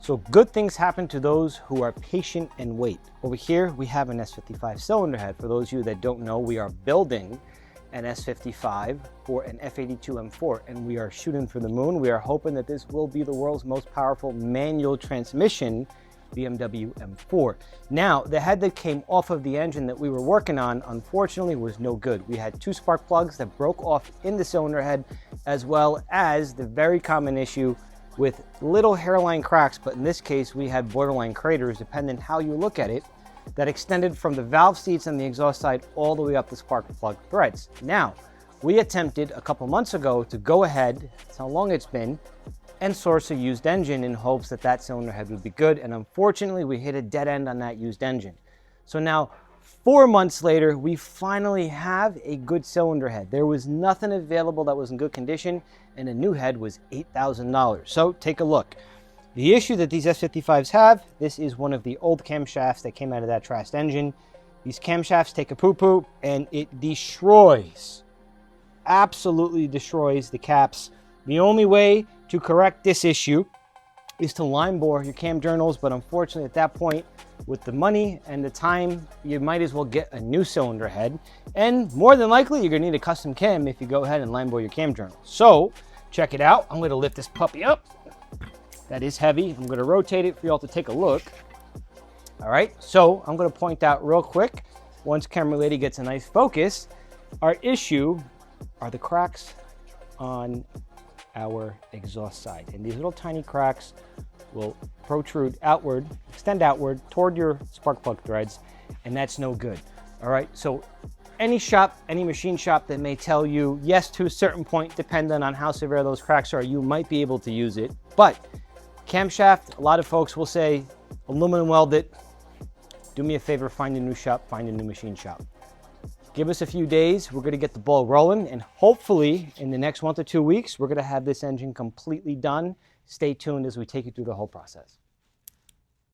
So good things happen to those who are patient and wait. Over here, we have an S55 cylinder head. For those of you that don't know, we are building an S55 for an F82 M4, and we are shooting for the moon. We are hoping that this will be the world's most powerful manual transmission BMW M4. Now, the head that came off of the engine that we were working on, unfortunately, was no good. We had two spark plugs that broke off in the cylinder head, as well as the very common issue with little hairline cracks, but in this case, we had borderline craters, depending how you look at it, that extended from the valve seats on the exhaust side all the way up the spark plug threads. Now, we attempted a couple months ago to go ahead, that's how long it's been, and source a used engine in hopes that that cylinder head would be good, and unfortunately, we hit a dead end on that used engine. So now, 4 months later, we finally have a good cylinder head. There was nothing available that was in good condition, and a new head was $8,000. So take a look. The issue that these S55s have, this is one of the old camshafts that came out of that trashed engine. These camshafts take a poo-poo, and it destroys, absolutely destroys the caps. The only way to correct this issue is to line bore your cam journals, but unfortunately at that point, with the money and the time, you might as well get a new cylinder head. And more than likely, you're gonna need a custom cam if you go ahead and line bore your cam journal. So, check it out. I'm gonna lift this puppy up. That is heavy. I'm gonna rotate it for y'all to take a look. All right, so I'm gonna point out real quick, once camera lady gets a nice focus, our issue are the cracks on our exhaust side. And these little tiny cracks will protrude outward, extend outward toward your spark plug threads, and that's no good. All right, so any shop, any machine shop that may tell you, yes, to a certain point, depending on how severe those cracks are, you might be able to use it. But camshaft, a lot of folks will say, aluminum weld it. Do me a favor, find a new shop, find a new machine shop. Give us a few days, we're gonna get the ball rolling, and hopefully in the next 1 to 2 weeks, we're gonna have this engine completely done. Stay tuned as we take you through the whole process.